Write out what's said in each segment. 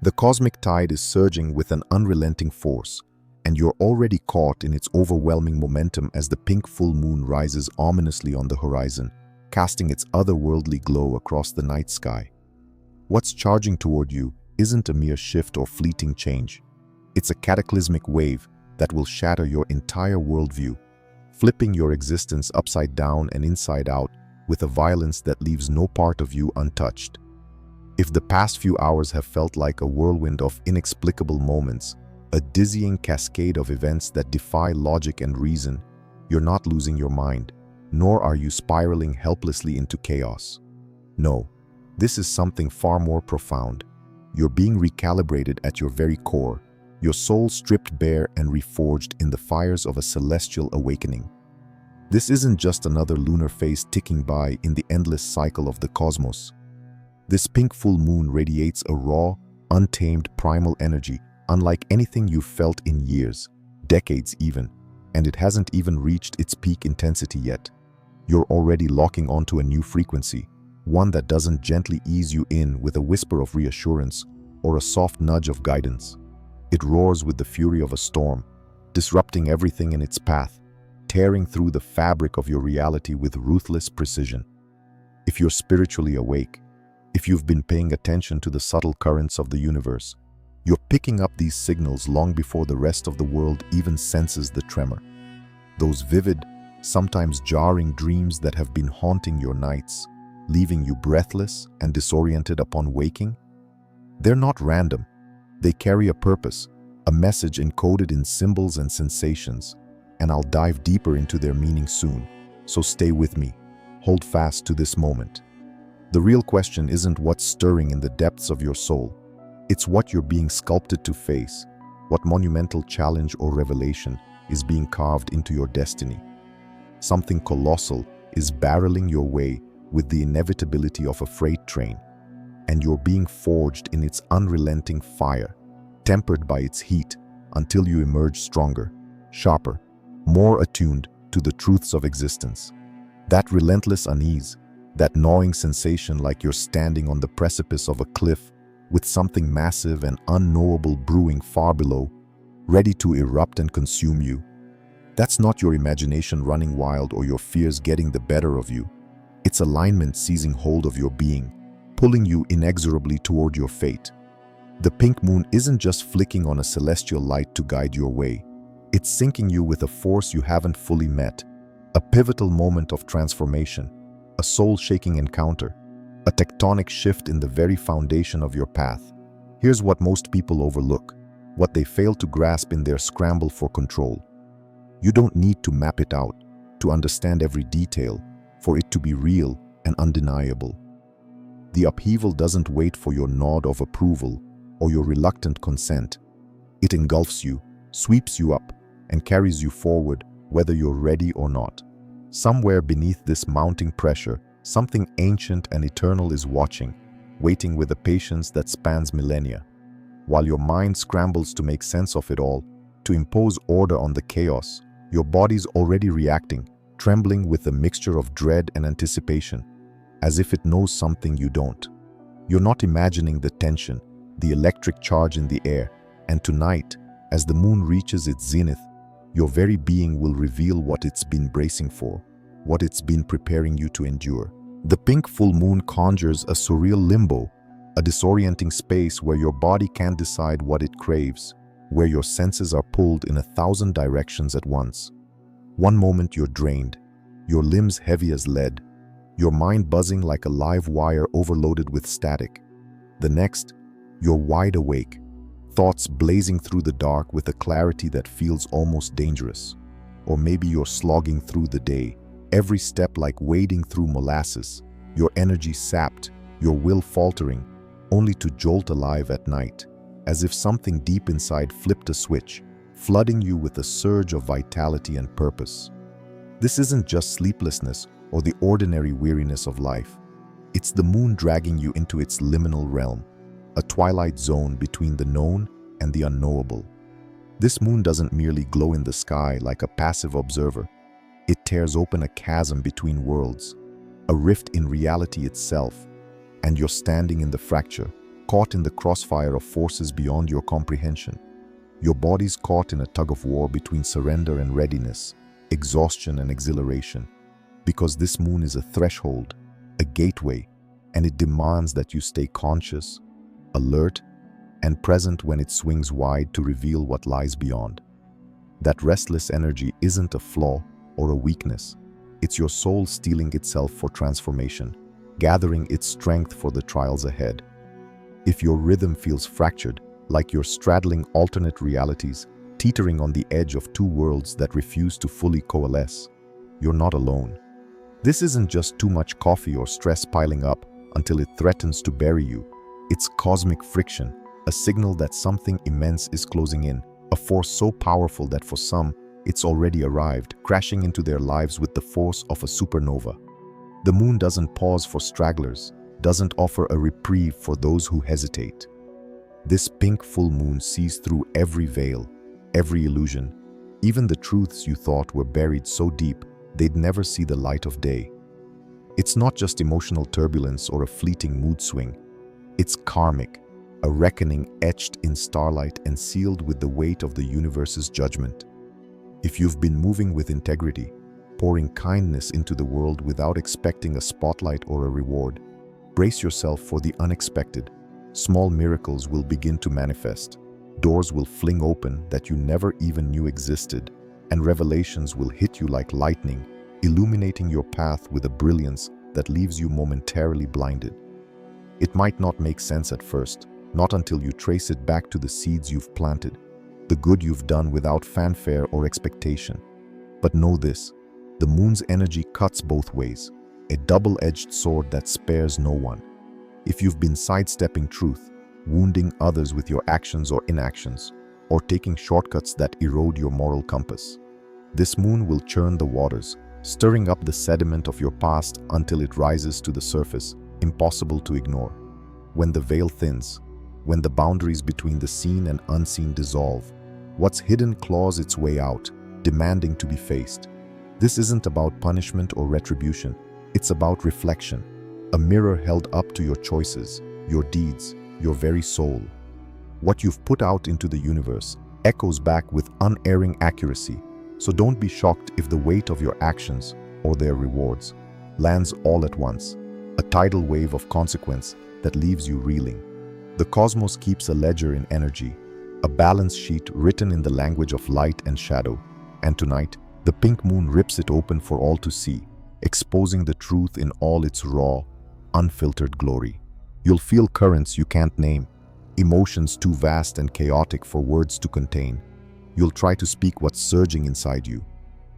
The cosmic tide is surging with an unrelenting force, and you're already caught in its overwhelming momentum as the pink full moon rises ominously on the horizon, casting its otherworldly glow across the night sky. What's charging toward you isn't a mere shift or fleeting change. It's a cataclysmic wave that will shatter your entire worldview, flipping your existence upside down and inside out with a violence that leaves no part of you untouched. If the past few hours have felt like a whirlwind of inexplicable moments, a dizzying cascade of events that defy logic and reason, you're not losing your mind, nor are you spiraling helplessly into chaos. No, this is something far more profound. You're being recalibrated at your very core, your soul stripped bare and reforged in the fires of a celestial awakening. This isn't just another lunar phase ticking by in the endless cycle of the cosmos. This pink full moon radiates a raw, untamed primal energy unlike anything you've felt in years, decades even, and it hasn't even reached its peak intensity yet. You're already locking onto a new frequency, one that doesn't gently ease you in with a whisper of reassurance or a soft nudge of guidance. It roars with the fury of a storm, disrupting everything in its path, tearing through the fabric of your reality with ruthless precision. If you're spiritually awake, if you've been paying attention to the subtle currents of the universe, you're picking up these signals long before the rest of the world even senses the tremor. Those vivid, sometimes jarring dreams that have been haunting your nights, leaving you breathless and disoriented upon waking, they're not random. They carry a purpose, a message encoded in symbols and sensations, and I'll dive deeper into their meaning soon, so stay with me. Hold fast to this moment. The real question isn't what's stirring in the depths of your soul. It's what you're being sculpted to face, what monumental challenge or revelation is being carved into your destiny. Something colossal is barreling your way with the inevitability of a freight train, and you're being forged in its unrelenting fire, tempered by its heat until you emerge stronger, sharper, more attuned to the truths of existence. That relentless unease, that gnawing sensation like you're standing on the precipice of a cliff with something massive and unknowable brewing far below, ready to erupt and consume you. That's not your imagination running wild or your fears getting the better of you. It's alignment seizing hold of your being, pulling you inexorably toward your fate. The pink moon isn't just flicking on a celestial light to guide your way. It's syncing you with a force you haven't fully met, a pivotal moment of transformation, a soul-shaking encounter, a tectonic shift in the very foundation of your path. Here's what most people overlook, what they fail to grasp in their scramble for control. You don't need to map it out, to understand every detail, for it to be real and undeniable. The upheaval doesn't wait for your nod of approval or your reluctant consent. It engulfs you, sweeps you up, and carries you forward whether you're ready or not. Somewhere beneath this mounting pressure, something ancient and eternal is watching, waiting with a patience that spans millennia. While your mind scrambles to make sense of it all, to impose order on the chaos, your body's already reacting, trembling with a mixture of dread and anticipation, as if it knows something you don't. You're not imagining the tension, the electric charge in the air, and tonight, as the moon reaches its zenith, your very being will reveal what it's been bracing for, what it's been preparing you to endure. The pink full moon conjures a surreal limbo, a disorienting space where your body can't decide what it craves, where your senses are pulled in 1,000 directions at once. One moment you're drained, your limbs heavy as lead, your mind buzzing like a live wire overloaded with static. The next, you're wide awake, thoughts blazing through the dark with a clarity that feels almost dangerous. Or maybe you're slogging through the day, every step like wading through molasses, your energy sapped, your will faltering, only to jolt alive at night, as if something deep inside flipped a switch, flooding you with a surge of vitality and purpose. This isn't just sleeplessness or the ordinary weariness of life. It's the moon dragging you into its liminal realm, a twilight zone between the known and the unknowable. This moon doesn't merely glow in the sky like a passive observer. It tears open a chasm between worlds, a rift in reality itself, and you're standing in the fracture, caught in the crossfire of forces beyond your comprehension. Your body's caught in a tug-of-war between surrender and readiness, exhaustion and exhilaration, because this moon is a threshold, a gateway, and it demands that you stay conscious, alert, and present when it swings wide to reveal what lies beyond. That restless energy isn't a flaw or a weakness. It's your soul steeling itself for transformation, gathering its strength for the trials ahead. If your rhythm feels fractured, like you're straddling alternate realities, teetering on the edge of two worlds that refuse to fully coalesce, you're not alone. This isn't just too much coffee or stress piling up until it threatens to bury you. It's cosmic friction, a signal that something immense is closing in, a force so powerful that for some, it's already arrived, crashing into their lives with the force of a supernova. The moon doesn't pause for stragglers, doesn't offer a reprieve for those who hesitate. This pink full moon sees through every veil, every illusion, even the truths you thought were buried so deep they'd never see the light of day. It's not just emotional turbulence or a fleeting mood swing. It's karmic, a reckoning etched in starlight and sealed with the weight of the universe's judgment. If you've been moving with integrity, pouring kindness into the world without expecting a spotlight or a reward, brace yourself for the unexpected. Small miracles will begin to manifest. Doors will fling open that you never even knew existed, and revelations will hit you like lightning, illuminating your path with a brilliance that leaves you momentarily blinded. It might not make sense at first, not until you trace it back to the seeds you've planted, the good you've done without fanfare or expectation. But know this, the moon's energy cuts both ways, a double-edged sword that spares no one. If you've been sidestepping truth, wounding others with your actions or inactions, or taking shortcuts that erode your moral compass, this moon will churn the waters, stirring up the sediment of your past until it rises to the surface, impossible to ignore. When the veil thins, when the boundaries between the seen and unseen dissolve, what's hidden claws its way out, demanding to be faced. This isn't about punishment or retribution, it's about reflection, a mirror held up to your choices, your deeds, your very soul. What you've put out into the universe echoes back with unerring accuracy, so don't be shocked if the weight of your actions, or their rewards, lands all at once, a tidal wave of consequence that leaves you reeling. The cosmos keeps a ledger in energy, a balance sheet written in the language of light and shadow, and tonight, the pink moon rips it open for all to see, exposing the truth in all its raw, unfiltered glory. You'll feel currents you can't name, emotions too vast and chaotic for words to contain. You'll try to speak what's surging inside you,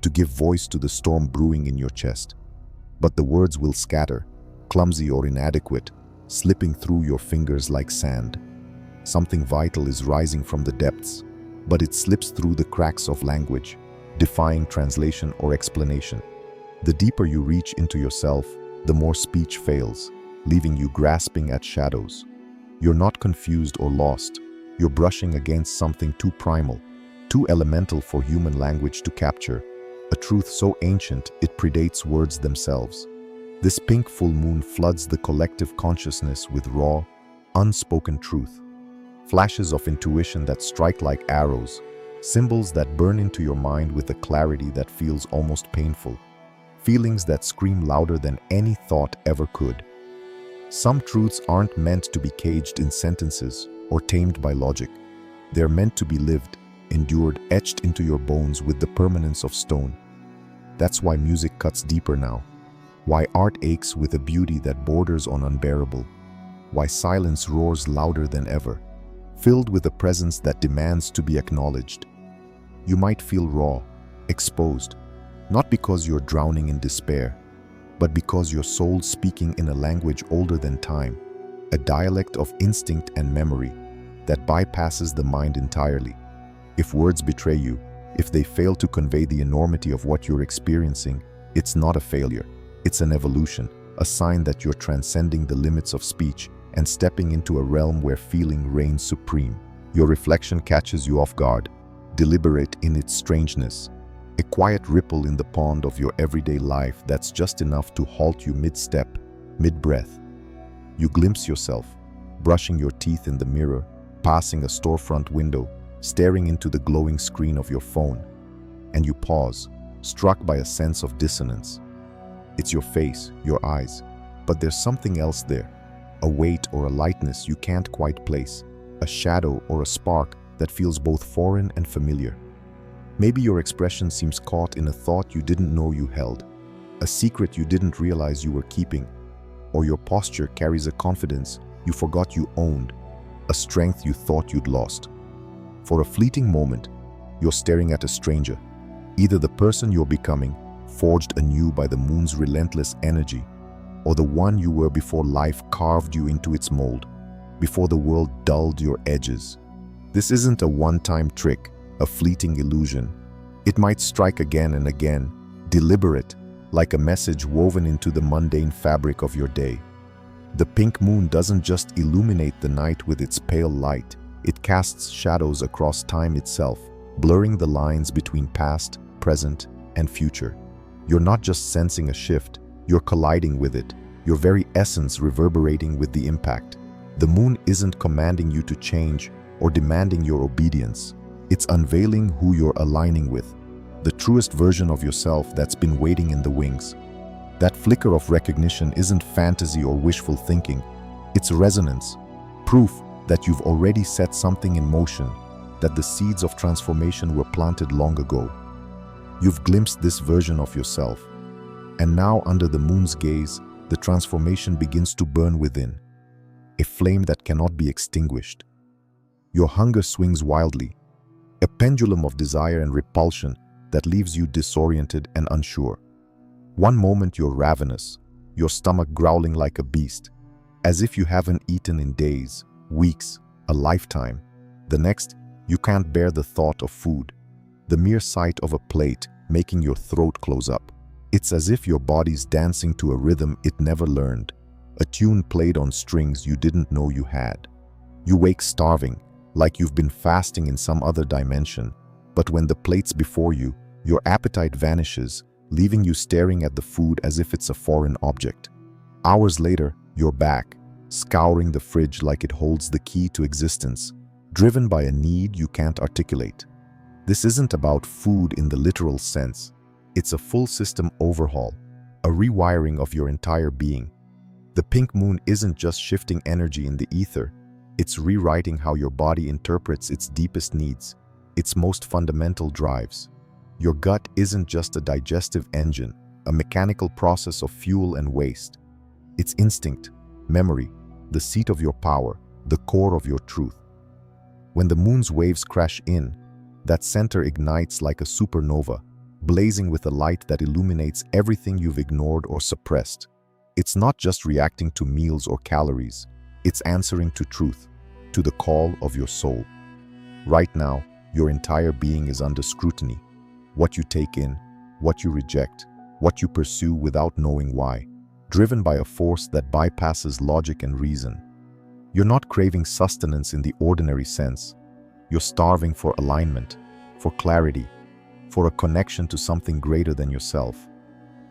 to give voice to the storm brewing in your chest. But the words will scatter, clumsy or inadequate, slipping through your fingers like sand. Something vital is rising from the depths, but it slips through the cracks of language, defying translation or explanation. The deeper you reach into yourself, the more speech fails, leaving you grasping at shadows. You're not confused or lost. You're brushing against something too primal, too elemental for human language to capture, a truth so ancient it predates words themselves. This pink full moon floods the collective consciousness with raw, unspoken truth. Flashes of intuition that strike like arrows, symbols that burn into your mind with a clarity that feels almost painful, feelings that scream louder than any thought ever could. Some truths aren't meant to be caged in sentences or tamed by logic. They're meant to be lived, endured, etched into your bones with the permanence of stone. That's why music cuts deeper now. Why art aches with a beauty that borders on unbearable. Why silence roars louder than ever, filled with a presence that demands to be acknowledged. You might feel raw, exposed, not because you're drowning in despair, but because your soul's speaking in a language older than time, a dialect of instinct and memory that bypasses the mind entirely. If words betray you, if they fail to convey the enormity of what you're experiencing, it's not a failure. It's an evolution, a sign that you're transcending the limits of speech and stepping into a realm where feeling reigns supreme. Your reflection catches you off guard, deliberate in its strangeness, a quiet ripple in the pond of your everyday life that's just enough to halt you mid-step, mid-breath. You glimpse yourself, brushing your teeth in the mirror, passing a storefront window, staring into the glowing screen of your phone. And you pause, struck by a sense of dissonance. It's your face, your eyes, but there's something else there. A weight or a lightness you can't quite place, a shadow or a spark that feels both foreign and familiar. Maybe your expression seems caught in a thought you didn't know you held, a secret you didn't realize you were keeping, or your posture carries a confidence you forgot you owned, a strength you thought you'd lost. For a fleeting moment, you're staring at a stranger, either the person you're becoming, forged anew by the moon's relentless energy, or the one you were before life carved you into its mold, before the world dulled your edges. This isn't a one-time trick, a fleeting illusion. It might strike again and again, deliberate, like a message woven into the mundane fabric of your day. The pink moon doesn't just illuminate the night with its pale light, it casts shadows across time itself, blurring the lines between past, present, and future. You're not just sensing a shift, you're colliding with it, your very essence reverberating with the impact. The moon isn't commanding you to change or demanding your obedience. It's unveiling who you're aligning with, the truest version of yourself that's been waiting in the wings. That flicker of recognition isn't fantasy or wishful thinking, it's resonance, proof that you've already set something in motion, that the seeds of transformation were planted long ago. You've glimpsed this version of yourself, and now under the moon's gaze, the transformation begins to burn within, a flame that cannot be extinguished. Your hunger swings wildly, a pendulum of desire and repulsion that leaves you disoriented and unsure. One moment you're ravenous, your stomach growling like a beast, as if you haven't eaten in days, weeks, a lifetime. The next, you can't bear the thought of food, the mere sight of a plate making your throat close up. It's as if your body's dancing to a rhythm it never learned, a tune played on strings you didn't know you had. You wake starving, like you've been fasting in some other dimension, but when the plate's before you, your appetite vanishes, leaving you staring at the food as if it's a foreign object. Hours later, you're back, scouring the fridge like it holds the key to existence, driven by a need you can't articulate. This isn't about food in the literal sense. It's a full system overhaul, a rewiring of your entire being. The pink moon isn't just shifting energy in the ether, it's rewriting how your body interprets its deepest needs, its most fundamental drives. Your gut isn't just a digestive engine, a mechanical process of fuel and waste. It's instinct, memory, the seat of your power, the core of your truth. When the moon's waves crash in, that center ignites like a supernova, blazing with a light that illuminates everything you've ignored or suppressed. It's not just reacting to meals or calories, it's answering to truth, to the call of your soul. Right now, your entire being is under scrutiny. What you take in, what you reject, what you pursue without knowing why, driven by a force that bypasses logic and reason. You're not craving sustenance in the ordinary sense. You're starving for alignment, for clarity, for a connection to something greater than yourself.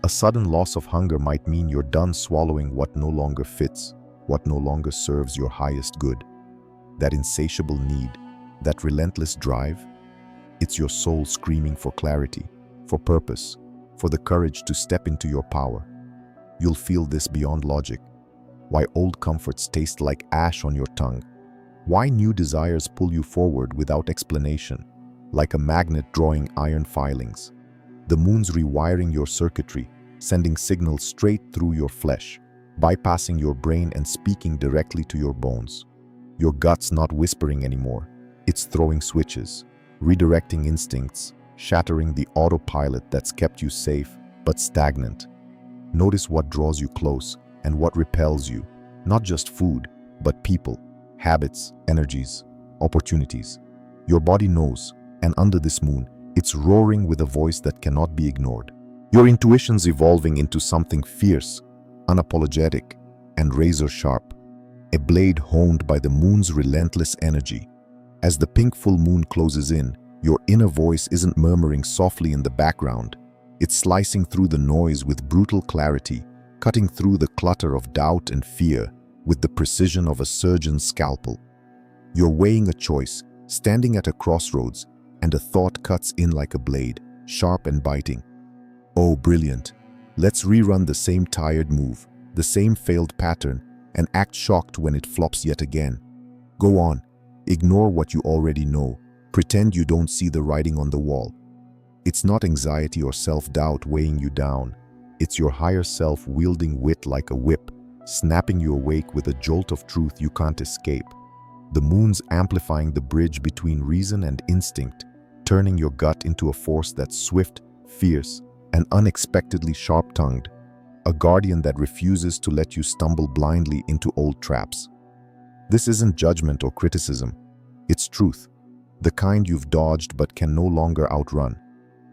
A sudden loss of hunger might mean you're done swallowing what no longer fits, what no longer serves your highest good. That insatiable need, that relentless drive, it's your soul screaming for clarity, for purpose, for the courage to step into your power. You'll feel this beyond logic. Why old comforts taste like ash on your tongue. Why new desires pull you forward without explanation, like a magnet drawing iron filings. The moon's rewiring your circuitry, sending signals straight through your flesh, bypassing your brain and speaking directly to your bones. Your gut's not whispering anymore. It's throwing switches, redirecting instincts, shattering the autopilot that's kept you safe but stagnant. Notice what draws you close and what repels you, not just food, but people, habits, energies, opportunities. Your body knows, and under this moon, it's roaring with a voice that cannot be ignored. Your intuition's evolving into something fierce, unapologetic, and razor-sharp, a blade honed by the moon's relentless energy. As the pink full moon closes in, your inner voice isn't murmuring softly in the background. It's slicing through the noise with brutal clarity, cutting through the clutter of doubt and fear, with the precision of a surgeon's scalpel. You're weighing a choice, standing at a crossroads, and a thought cuts in like a blade, sharp and biting. Oh, brilliant. Let's rerun the same tired move, the same failed pattern, and act shocked when it flops yet again. Go on. Ignore what you already know. Pretend you don't see the writing on the wall. It's not anxiety or self-doubt weighing you down. It's your higher self wielding wit like a whip, snapping you awake with a jolt of truth you can't escape. The moon's amplifying the bridge between reason and instinct, turning your gut into a force that's swift, fierce, and unexpectedly sharp-tongued, a guardian that refuses to let you stumble blindly into old traps. This isn't judgment or criticism. It's truth, the kind you've dodged but can no longer outrun,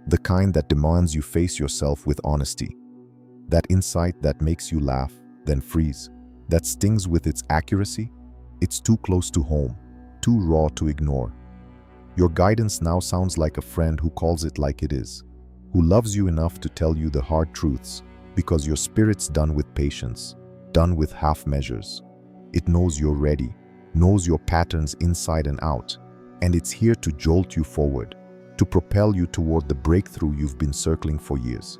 the kind that demands you face yourself with honesty, that insight that makes you laugh, then freeze, that stings with its accuracy. It's too close to home, too raw to ignore. Your guidance now sounds like a friend who calls it like it is, who loves you enough to tell you the hard truths, because your spirit's done with patience, done with half measures. It knows you're ready, knows your patterns inside and out, and it's here to jolt you forward, to propel you toward the breakthrough you've been circling for years.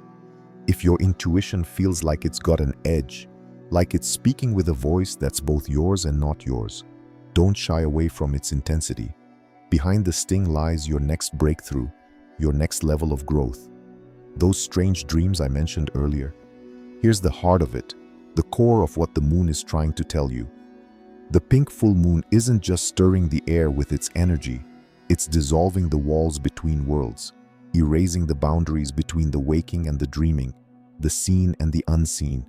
If your intuition feels like it's got an edge, like it's speaking with a voice that's both yours and not yours, don't shy away from its intensity. Behind the sting lies your next breakthrough, your next level of growth. Those strange dreams I mentioned earlier. Here's the heart of it, the core of what the moon is trying to tell you. The pink full moon isn't just stirring the air with its energy, it's dissolving the walls between worlds, erasing the boundaries between the waking and the dreaming, the seen and the unseen.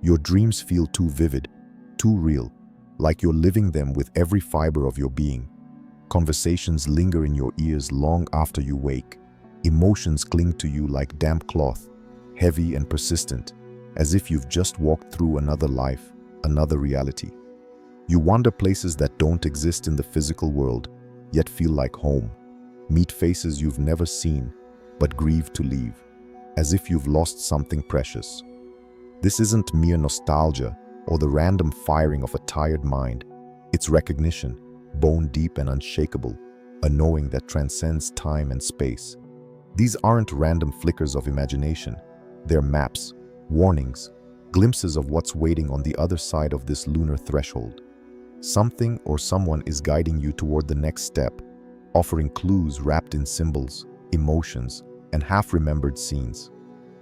Your dreams feel too vivid, too real, like you're living them with every fiber of your being. Conversations linger in your ears long after you wake. Emotions cling to you like damp cloth, heavy and persistent, as if you've just walked through another life, another reality. You wander places that don't exist in the physical world, yet feel like home. Meet faces you've never seen, but grieve to leave, as if you've lost something precious. This isn't mere nostalgia or the random firing of a tired mind. It's recognition, bone deep and unshakable, a knowing that transcends time and space. These aren't random flickers of imagination. They're maps, warnings, glimpses of what's waiting on the other side of this lunar threshold. Something or someone is guiding you toward the next step, offering clues wrapped in symbols, emotions, and half-remembered scenes.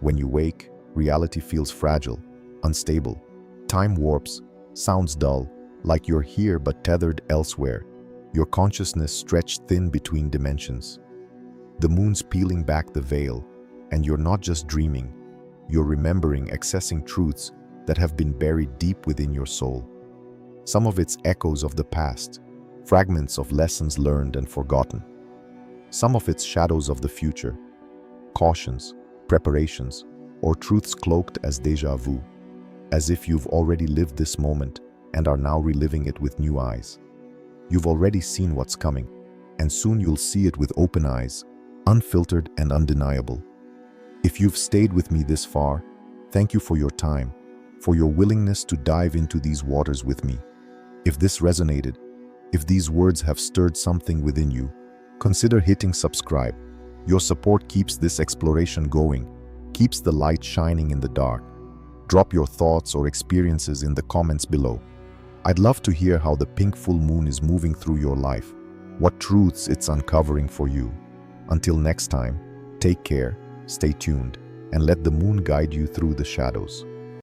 When you wake, reality feels fragile, unstable. Time warps, sounds dull, like you're here but tethered elsewhere. Your consciousness stretched thin between dimensions. The moon's peeling back the veil, and you're not just dreaming. You're remembering, accessing truths that have been buried deep within your soul. Some of it's echoes of the past, fragments of lessons learned and forgotten. Some of it's shadows of the future, cautions, preparations, or truths cloaked as déjà vu, as if you've already lived this moment and are now reliving it with new eyes. You've already seen what's coming, and soon you'll see it with open eyes, unfiltered and undeniable. If you've stayed with me this far, thank you for your time, for your willingness to dive into these waters with me. If this resonated, if these words have stirred something within you, consider hitting subscribe. Your support keeps this exploration going, keeps the light shining in the dark. Drop your thoughts or experiences in the comments below. I'd love to hear how the pink full moon is moving through your life, what truths it's uncovering for you. Until next time, take care, stay tuned, and let the moon guide you through the shadows.